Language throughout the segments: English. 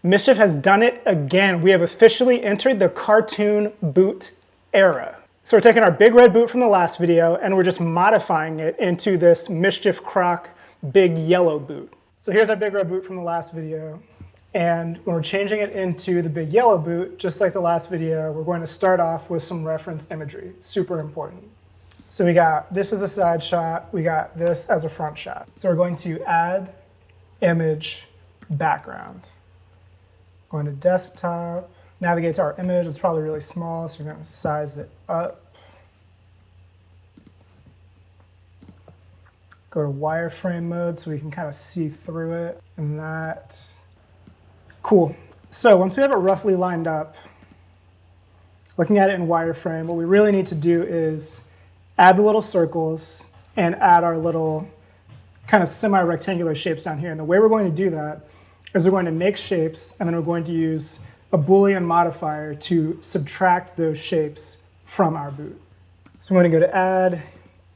MSCHF has done it again. We have officially entered the cartoon boot era. So we're taking our big red boot from the last video and we're just modifying it into this MSCHF Croc big yellow boot. So here's our big red boot from the last video. And when we're changing it into the big yellow boot, just like the last video, we're going to start off with some reference imagery. Super important. So we got this as a side shot. We got this as a front shot. So we're going to add image background. Going to desktop, navigate to our image. It's probably really small, so you're going to size it up. Go to wireframe mode so we can kind of see through it. And that, cool. So once we have it roughly lined up, looking at it in wireframe, what we really need to do is add the little circles and add our little kind of semi-rectangular shapes down here. And the way we're going to do that is we're going to make shapes, and then we're going to use a Boolean modifier to subtract those shapes from our boot. So I'm going to go to Add,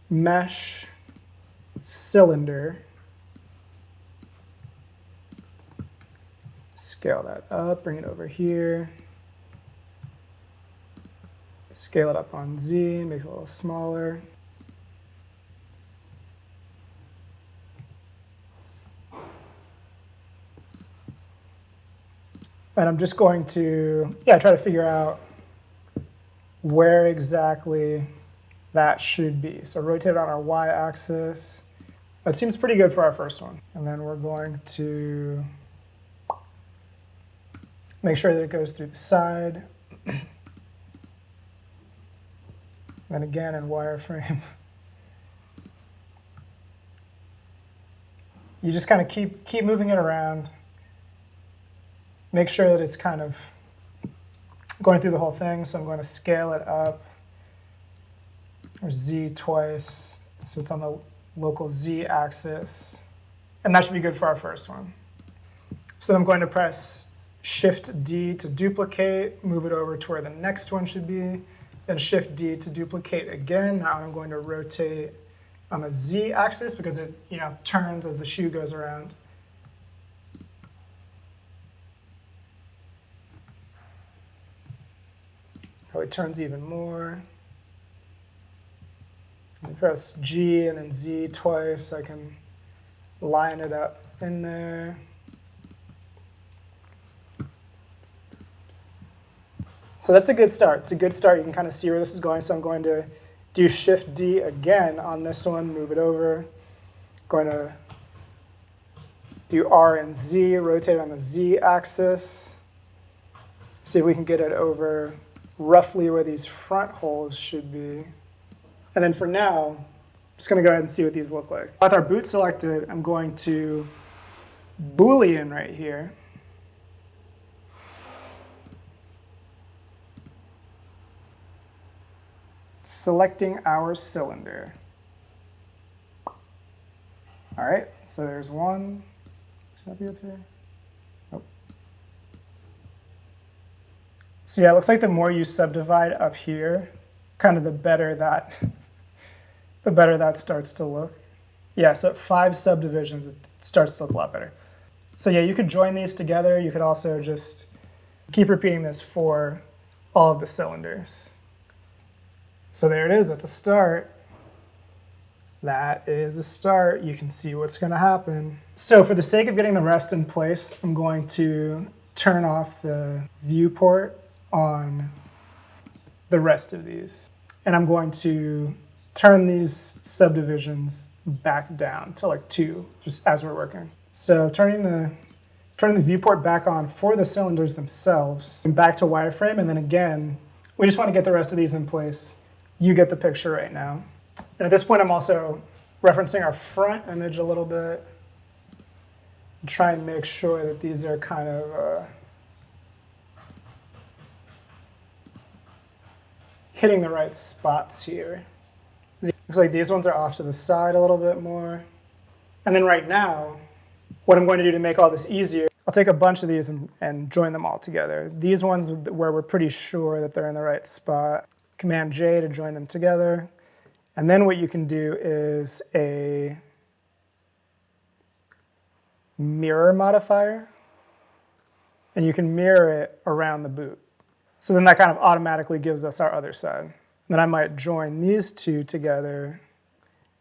Mesh, Cylinder. Scale that up, bring it over here. Scale it up on Z, make it a little smaller. And I'm just going to, try to figure out where exactly that should be. So rotate it on our y-axis. That seems pretty good for our first one. And then we're going to make sure that it goes through the side. And again in wireframe. You just kind of keep moving it around. Make sure that it's kind of going through the whole thing. So I'm going to scale it up, or Z twice, so it's on the local Z axis. And that should be good for our first one. So then I'm going to press Shift D to duplicate, move it over to where the next one should be, then Shift D to duplicate again. Now I'm going to rotate on the Z axis because it turns as the shoe goes around. Probably turns even more. And press G and then Z twice so I can line it up in there. So that's a good start. It's a good start. You can kind of see where this is going. So I'm going to do Shift D again on this one, move it over. Going to do R and Z, rotate on the Z axis. See if we can get it over roughly where these front holes should be. And then for now, I'm just going to go ahead and see what these look like. With our boot selected, I'm going to Boolean right here. Selecting our cylinder. All right, so there's one. Should that be up here? Nope. So yeah, it looks like the more you subdivide up here, kind of the better that starts to look. Yeah, so at 5 subdivisions, it starts to look a lot better. So yeah, you could join these together. You could also just keep repeating this for all of the cylinders. So there it is, that's a start. That is a start. You can see what's gonna happen. So for the sake of getting the rest in place, I'm going to turn off the viewport on the rest of these. And I'm going to turn these subdivisions back down to like 2, just as we're working. So turning the viewport back on for the cylinders themselves, and back to wireframe, and then again, we just want to get the rest of these in place. You get the picture right now. And at this point, I'm also referencing our front image a little bit. Try and make sure that these are kind of hitting the right spots here. Looks like these ones are off to the side a little bit more. And then right now, what I'm going to do to make all this easier, I'll take a bunch of these and join them all together. These ones where we're pretty sure that they're in the right spot. Command J to join them together. And then what you can do is a mirror modifier. and you can mirror it around the boot. So then that kind of automatically gives us our other side. Then I might join these two together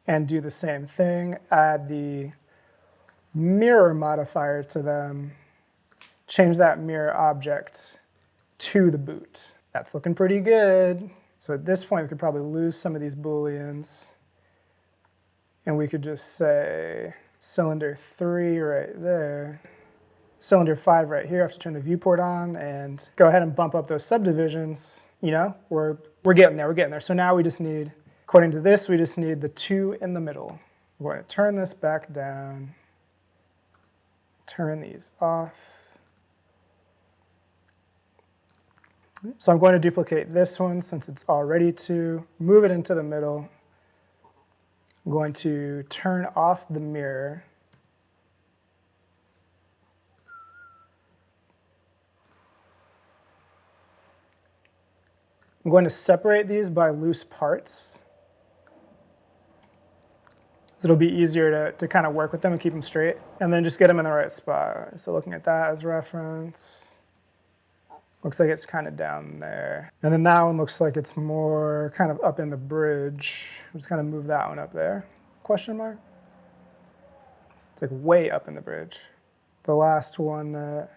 and do the same thing, add the mirror modifier to them, change that mirror object to the boot. That's looking pretty good. So at this point, we could probably lose some of these Booleans, and we could just say cylinder 3 right there, cylinder 5 right here. I have to turn the viewport on and go ahead and bump up those subdivisions. You know, we're getting there, we're getting there. So now we just need, according to this, we just need the 2 in the middle. We're going to turn this back down, turn these off. So I'm going to duplicate this one since it's already 2, move it into the middle. I'm going to turn off the mirror. I'm going to separate these by loose parts. So it'll be easier to kind of work with them and keep them straight, and then just get them in the right spot. So looking at that as reference. Looks like it's kind of down there. And then that one looks like it's more kind of up in the bridge. I'm just kind of move that one up there. Question mark? It's like way up in the bridge. The last one that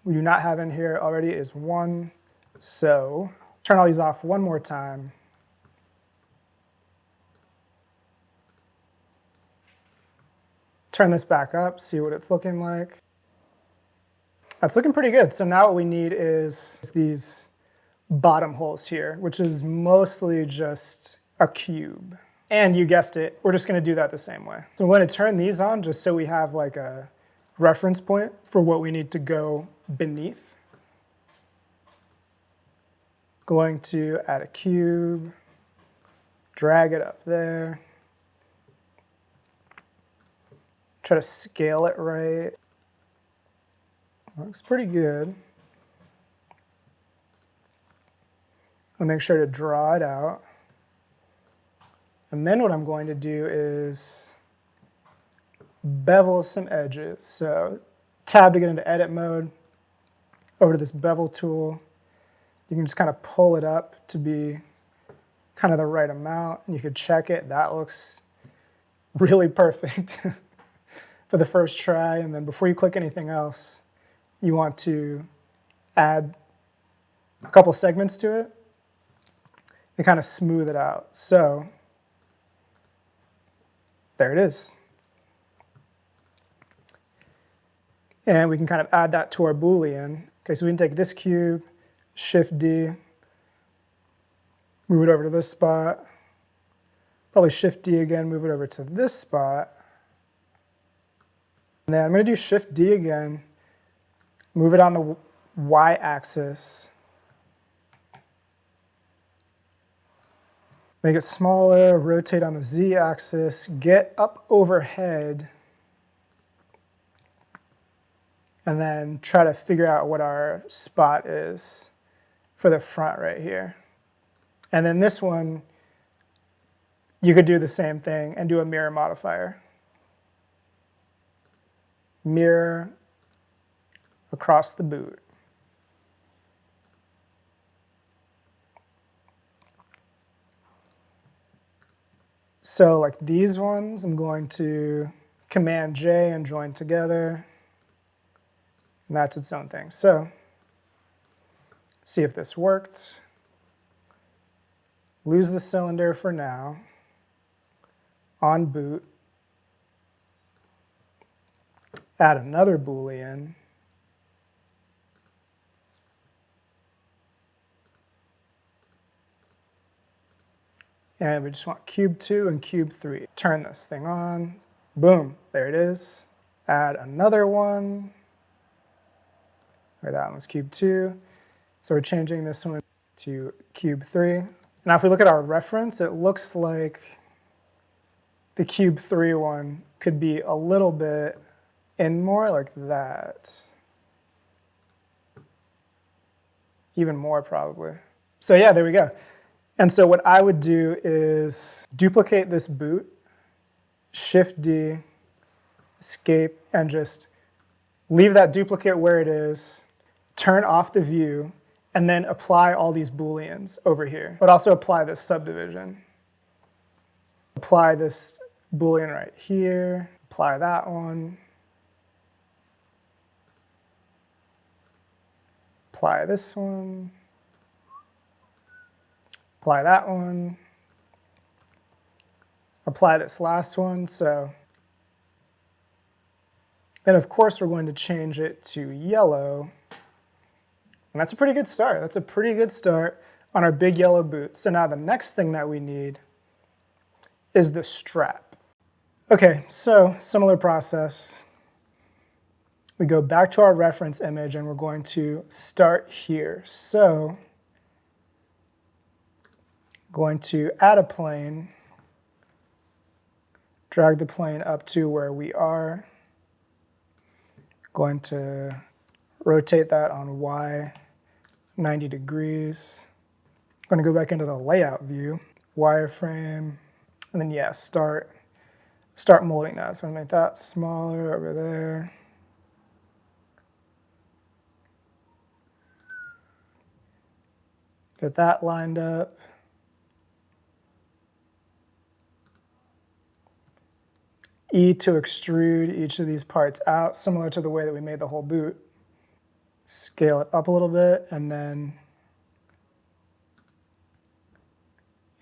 we do not have in here already is 1. So turn all these off one more time. Turn this back up, see what it's looking like. That's looking pretty good. So now what we need is these bottom holes here, which is mostly just a cube. And you guessed it, we're just going to do that the same way. So I'm going to turn these on just so we have like a reference point for what we need to go beneath. Going to add a cube, drag it up there. Try to scale it right. Looks pretty good. I'll make sure to draw it out. And then what I'm going to do is bevel some edges. So tab to get into edit mode, over to this bevel tool. You can just kind of pull it up to be kind of the right amount, and you could check it. That looks really perfect for the first try. And then before you click anything else, you want to add a couple segments to it and kind of smooth it out. So there it is. And we can kind of add that to our Boolean. Okay, so we can take this cube, Shift D, move it over to this spot, probably Shift D again, move it over to this spot. And then I'm going to do Shift D again, move it on the Y-axis. Make it smaller, rotate on the Z-axis, get up overhead, and then try to figure out what our spot is for the front right here. And then this one, you could do the same thing and do a mirror modifier. Mirror across the boot. So like these ones, I'm going to Command J and join together. And that's its own thing. So see if this worked. Lose the cylinder for now. On boot. Add another Boolean. And we just want cube 2 and cube 3. Turn this thing on. Boom, there it is. Add another one. Okay, that one was cube 2. So we're changing this one to cube 3. Now if we look at our reference, it looks like the cube 3 one could be a little bit in more like that. Even more probably. So yeah, there we go. And so what I would do is duplicate this boot, Shift D, escape, and just leave that duplicate where it is, turn off the view, and then apply all these Booleans over here, but also apply this subdivision. Apply this Boolean right here, apply that one, apply this one, apply that one, apply this last one. So then of course we're going to change it to yellow. And that's a pretty good start. That's a pretty good start on our big yellow boot. So now the next thing that we need is the strap. Okay, so similar process. We go back to our reference image and we're going to start here. So going to add a plane, drag the plane up to where we are. Going to rotate that on Y 90 degrees. I'm going to go back into the layout view, wireframe, and then yeah, start molding that. So I'm going to make that smaller over there. Get that lined up. E to extrude each of these parts out, similar to the way that we made the whole boot. Scale it up a little bit, and then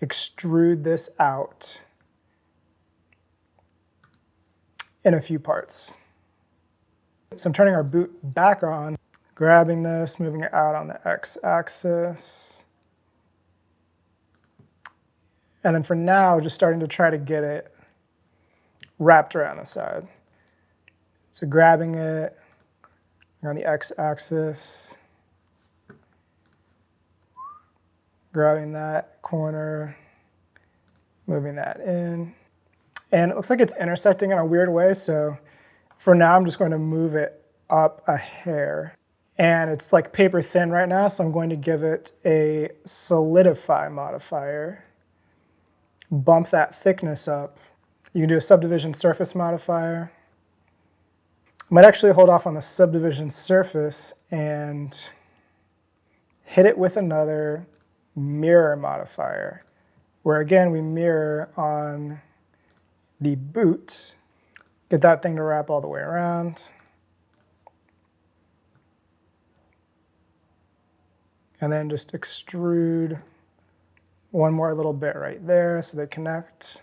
extrude this out in a few parts. So I'm turning our boot back on, grabbing this, moving it out on the x-axis. And then for now, just starting to try to get it wrapped around the side. So grabbing it on the x-axis, grabbing that corner, moving that in. And it looks like it's intersecting in a weird way, so for now I'm just going to move it up a hair. And it's like paper thin right now, so I'm going to give it a solidify modifier. Bump that thickness up. You can do a subdivision surface modifier. I might actually hold off on the subdivision surface and hit it with another mirror modifier, where again we mirror on the boot, get that thing to wrap all the way around. And then just extrude one more little bit right there so they connect.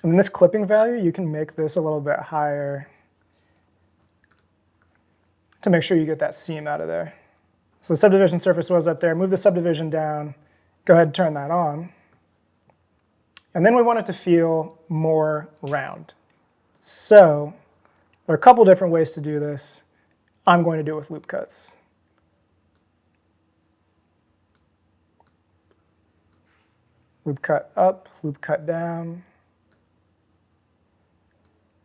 And this clipping value, you can make this a little bit higher to make sure you get that seam out of there. So the subdivision surface was up there. Move the subdivision down. Go ahead and turn that on. And then we want it to feel more round. So there are a couple different ways to do this. I'm going to do it with loop cuts. Loop cut up, loop cut down.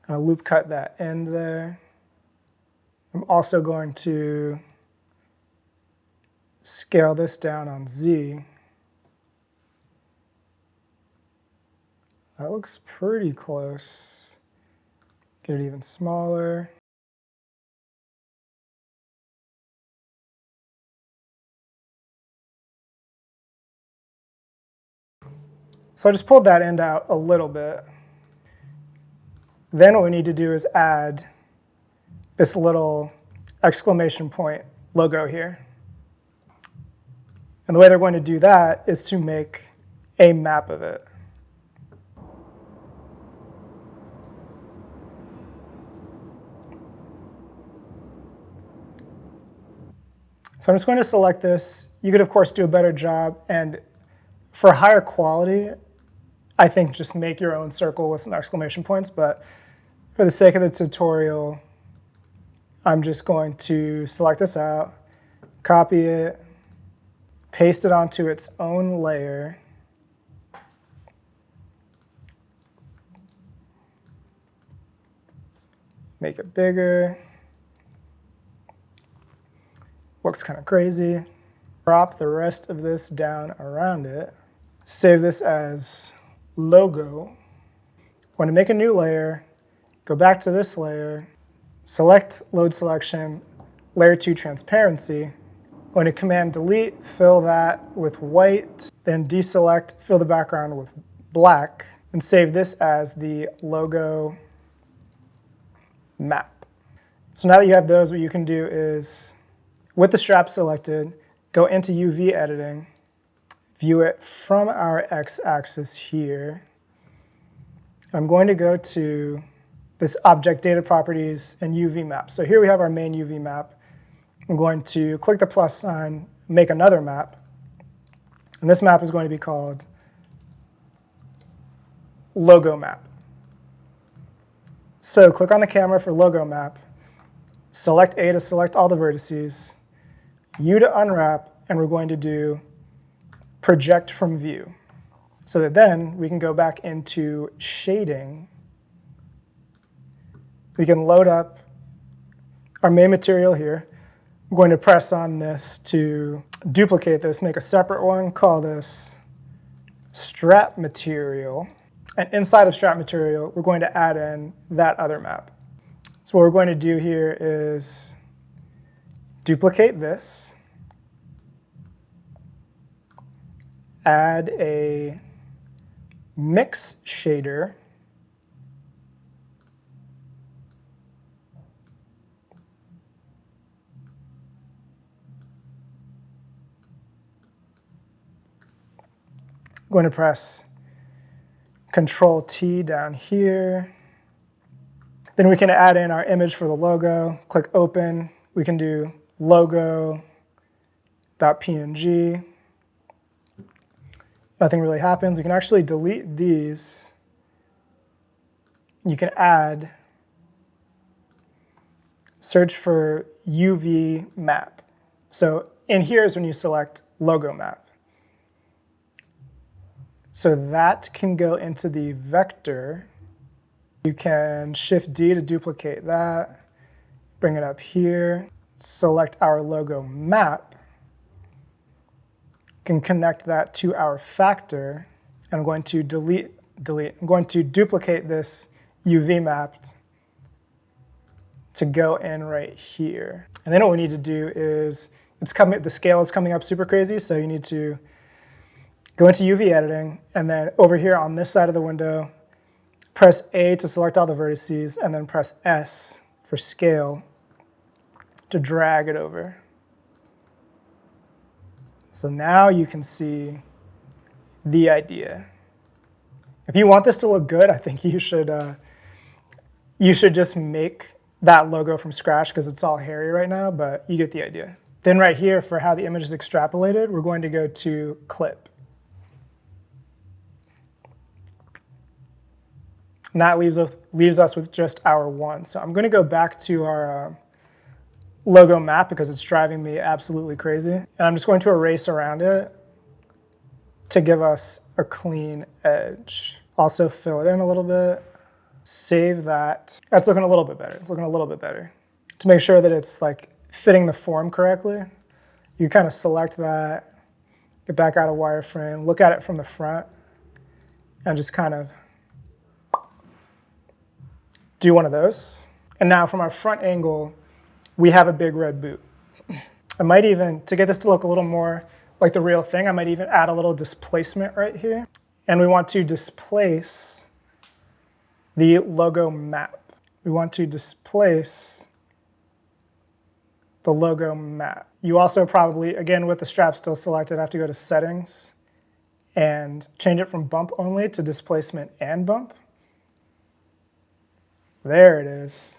I'm going to loop cut that end there. I'm also going to scale this down on Z. That looks pretty close. Get it even smaller. So I just pulled that end out a little bit. Then what we need to do is add this little exclamation point logo here. And the way they're going to do that is to make a map of it. So I'm just going to select this. You could, of course, do a better job. And for higher quality, I think just make your own circle with some exclamation points. But for the sake of the tutorial, I'm just going to select this out, copy it, paste it onto its own layer. Make it bigger. Looks kind of crazy. Drop the rest of this down around it. Save this as logo. Want to make a new layer, Go back to this layer, select load selection, layer 2 transparency. Going to command delete, fill that with white, then deselect, fill the background with black, and save this as the logo map. So now that you have those, what you can do is, with the strap selected, go into UV editing, view it from our x-axis here. I'm going to go to this object data properties and UV map. So here we have our main UV map. I'm going to click the plus sign, make another map. And this map is going to be called logo map. So click on the camera for logo map, select A to select all the vertices, U to unwrap, and we're going to do project from view. So that then we can go back into shading. We can load up our main material here. I'm going to press on this to duplicate this, make a separate one, call this strap material. And inside of strap material, we're going to add in that other map. So what we're going to do here is duplicate this, add a mix shader, I'm going to press Control T down here. Then we can add in our image for the logo, click open. We can do logo.png. Nothing really happens. We can actually delete these. You can add, search for UV map. So in here is when you select logo map. So that can go into the vector. You can Shift D to duplicate that, bring it up here, select our logo map, can connect that to our factor, and I'm going to delete. I'm going to duplicate this UV map to go in right here. And then what we need to do is, the scale is coming up super crazy, so you need to go into UV editing, and then over here on this side of the window, press A to select all the vertices, and then press S for scale to drag it over. So now you can see the idea. If you want this to look good, I think you should just make that logo from scratch because it's all hairy right now, but you get the idea. Then right here, for how the image is extrapolated, we're going to go to clip. And that leaves us with just our one. So I'm going to go back to our logo map because it's driving me absolutely crazy. And I'm just going to erase around it to give us a clean edge. Also fill it in a little bit. Save that. That's looking a little bit better. It's looking a little bit better. To make sure that it's like fitting the form correctly, you kind of select that, get back out of wireframe, look at it from the front, and just kind of do one of those. And now from our front angle, we have a big red boot. I might even, to get this to look a little more like the real thing, I might even add a little displacement right here. And we want to displace the logo map. We want to displace the logo map. You also probably, again, with the strap still selected, have to go to settings and change it from bump only to displacement and bump. There it is.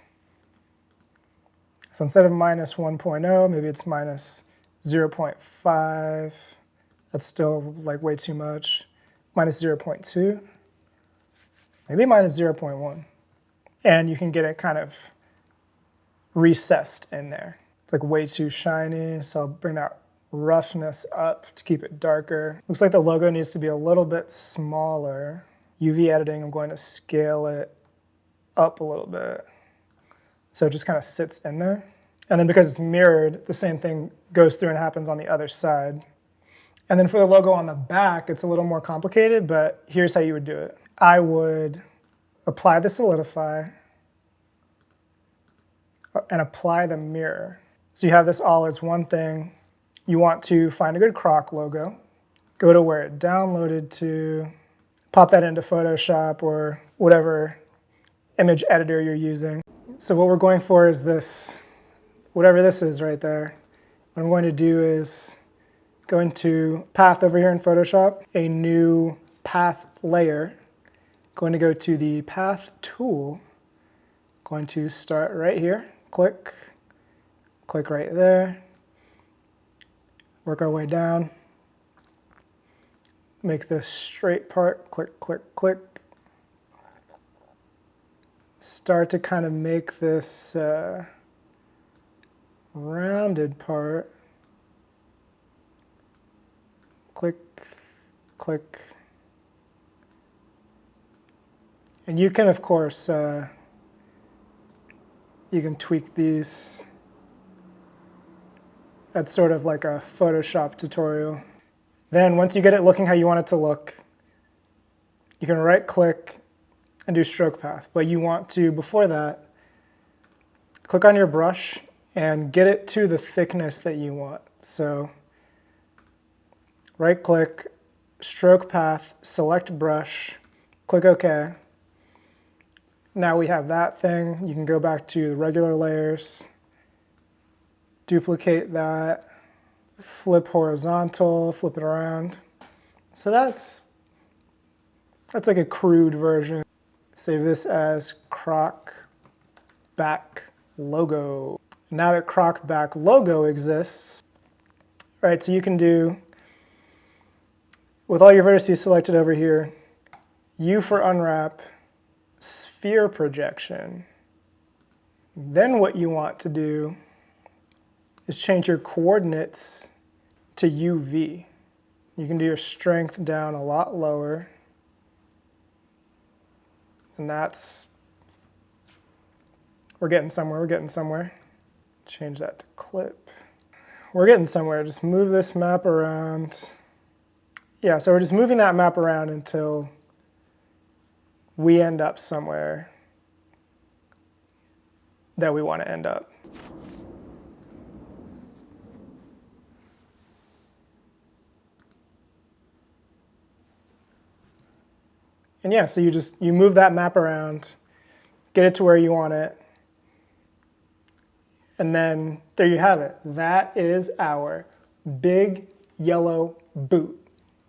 So instead of minus 1.0, maybe it's minus 0.5. That's still like way too much. Minus 0.2. Maybe minus 0.1. And you can get it kind of recessed in there. It's like way too shiny, so I'll bring that roughness up to keep it darker. Looks like the logo needs to be a little bit smaller. UV editing, I'm going to scale it up a little bit. So it just kind of sits in there. And then because it's mirrored, the same thing goes through and happens on the other side. And then for the logo on the back, it's a little more complicated, but here's how you would do it. I would apply the solidify, and apply the mirror. So you have this all as one thing. You want to find a good Croc logo, go to where it downloaded to, pop that into Photoshop or whatever image editor you're using. So what we're going for is this, whatever this is right there. What I'm going to do is go into path over here in Photoshop, a new path layer. Going to go to the path tool. Going to start right here, click right there. Work our way down. Make this straight part, click, click, click. Start to kind of make this rounded part. Click, click. And you can, of course, you can tweak these. That's sort of like a Photoshop tutorial. Then once you get it looking how you want it to look, you can right click and do stroke path. But you want to, before that, click on your brush and get it to the thickness that you want. So right click, stroke path, select brush, click OK. Now we have that thing. You can go back to the regular layers, duplicate that, flip horizontal, flip it around. So that's like a crude version. Save this as Croc back logo. Now that Croc back logo exists, all right, so you can do, with all your vertices selected over here, U for unwrap, sphere projection. Then what you want to do is change your coordinates to UV. You can do your strength down a lot lower. And that's, we're getting somewhere. Change that to clip. We're getting somewhere, just move this map around. Yeah, so we're just moving that map around until we end up somewhere that we want to end up. And yeah, so you move that map around, get it to where you want it, and then there you have it. That is our big yellow boot.